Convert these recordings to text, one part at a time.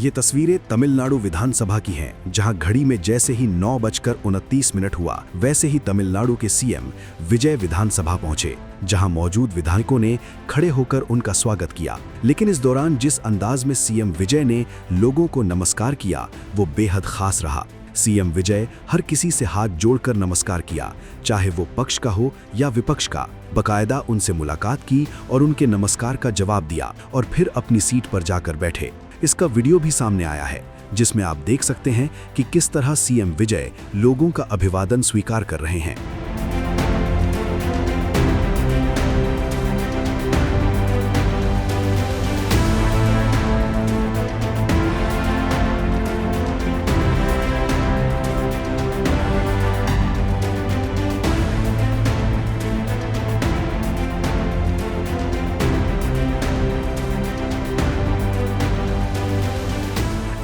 ये तस्वीरें तमिलनाडु विधानसभा की हैं, जहां घड़ी में जैसे ही 9:29 हुआ, वैसे ही तमिलनाडु के सीएम विजय विधानसभा पहुंचे, जहां मौजूद विधायकों ने खड़े होकर उनका स्वागत किया। लेकिन इस दौरान जिस अंदाज में सीएम विजय ने लोगों को नमस्कार किया, वो बेहद खास रहा। सीएम विजय हर किसी से हाथ जोड़कर नमस्कार किया, चाहे वो पक्ष का हो या विपक्ष का। बकायदा उनसे मुलाकात की और उनके नमस्कार का जवाब दिया और फिर अपनी सीट पर जाकर बैठे। इसका वीडियो भी सामने आया है, जिसमें आप देख सकते हैं कि किस तरह सीएम विजय लोगों का अभिवादन स्वीकार कर रहे हैं।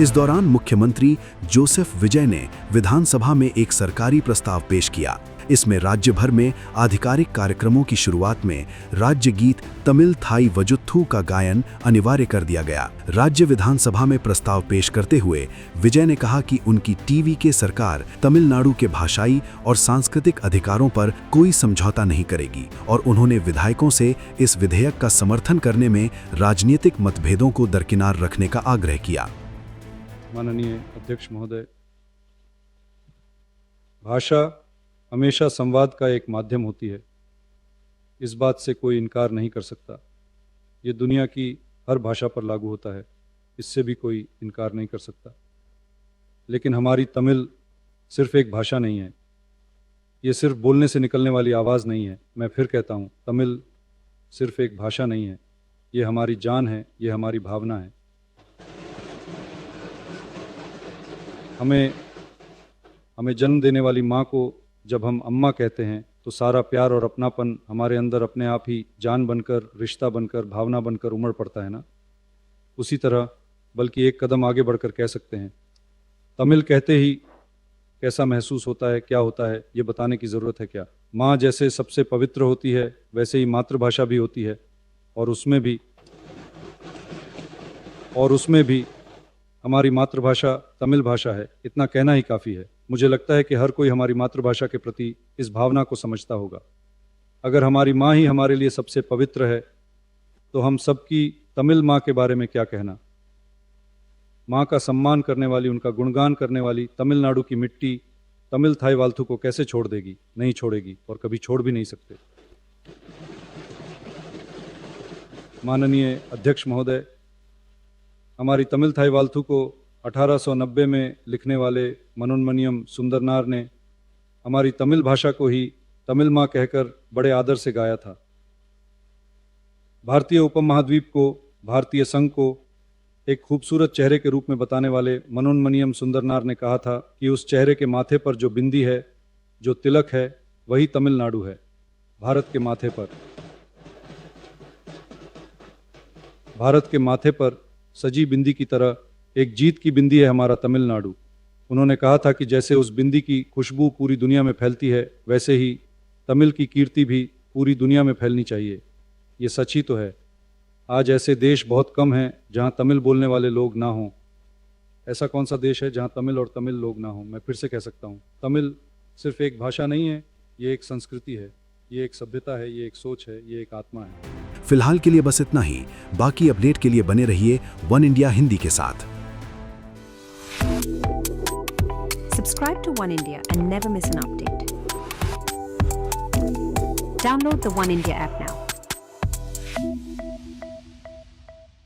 इस दौरान मुख्यमंत्री जोसेफ विजय ने विधानसभा में एक सरकारी प्रस्ताव पेश किया। इसमें राज्य भर में आधिकारिक कार्यक्रमों की शुरुआत में राज्य गीत तमिल थाई वजुत्थु का गायन अनिवार्य कर दिया गया। राज्य विधानसभा में प्रस्ताव पेश करते हुए विजय ने कहा कि उनकी टीवी के सरकार तमिलनाडु के भाषाई और सांस्कृतिक अधिकारों पर कोई समझौता नहीं करेगी और उन्होंने विधायकों से इस विधेयक का समर्थन करने में राजनीतिक मतभेदों को दरकिनार रखने का आग्रह किया। माननीय अध्यक्ष महोदय, भाषा हमेशा संवाद का एक माध्यम होती है, इस बात से कोई इनकार नहीं कर सकता। ये दुनिया की हर भाषा पर लागू होता है, इससे भी कोई इनकार नहीं कर सकता। लेकिन हमारी तमिल सिर्फ एक भाषा नहीं है, ये सिर्फ बोलने से निकलने वाली आवाज़ नहीं है। मैं फिर कहता हूँ, तमिल सिर्फ एक भाषा नहीं है, ये हमारी जान है, ये हमारी भावना है। हमें जन्म देने वाली माँ को जब हम अम्मा कहते हैं तो सारा प्यार और अपनापन हमारे अंदर अपने आप ही जान बनकर, रिश्ता बनकर, भावना बनकर उमड़ पड़ता है ना। उसी तरह बल्कि एक कदम आगे बढ़कर कह सकते हैं, तमिल कहते ही कैसा महसूस होता है, क्या होता है, ये बताने की ज़रूरत है क्या। माँ जैसे सबसे पवित्र होती है, वैसे ही मातृभाषा भी होती है और उसमें भी हमारी मातृभाषा तमिल भाषा है। इतना कहना ही काफ़ी है। मुझे लगता है कि हर कोई हमारी मातृभाषा के प्रति इस भावना को समझता होगा। अगर हमारी माँ ही हमारे लिए सबसे पवित्र है, तो हम सबकी तमिल माँ के बारे में क्या कहना। माँ का सम्मान करने वाली, उनका गुणगान करने वाली तमिलनाडु की मिट्टी तमिल थाई वाल्थु को कैसे छोड़ देगी? नहीं छोड़ेगी और कभी छोड़ भी नहीं सकते। माननीय अध्यक्ष महोदय, हमारी तमिल थाई वाल्थु को 1890 में लिखने वाले मनोन्मनियम सुंदरनार ने हमारी तमिल भाषा को ही तमिल माँ कहकर बड़े आदर से गाया था। भारतीय उपमहाद्वीप को, भारतीय संघ को एक खूबसूरत चेहरे के रूप में बताने वाले मनोन्मनियम सुंदरनार ने कहा था कि उस चेहरे के माथे पर जो बिंदी है, जो तिलक है, वही तमिलनाडु है। भारत के माथे पर सजी बिंदी की तरह एक जीत की बिंदी है हमारा तमिलनाडु। उन्होंने कहा था कि जैसे उस बिंदी की खुशबू पूरी दुनिया में फैलती है, वैसे ही तमिल की कीर्ति भी पूरी दुनिया में फैलनी चाहिए। ये सच ही तो है। आज ऐसे देश बहुत कम हैं जहां तमिल बोलने वाले लोग ना हों। ऐसा कौन सा देश है जहां तमिल और तमिल लोग ना हों? मैं फिर से कह सकता हूं, तमिल सिर्फ एक भाषा नहीं है, ये एक संस्कृति है, ये एक सभ्यता है, ये एक सोच है, ये एक आत्मा है। फिलहाल के लिए बस इतना ही। बाकी अपडेट के लिए बने रहिए वन इंडिया हिंदी के साथ। Subscribe to One India and never miss an update. Download the One India app now.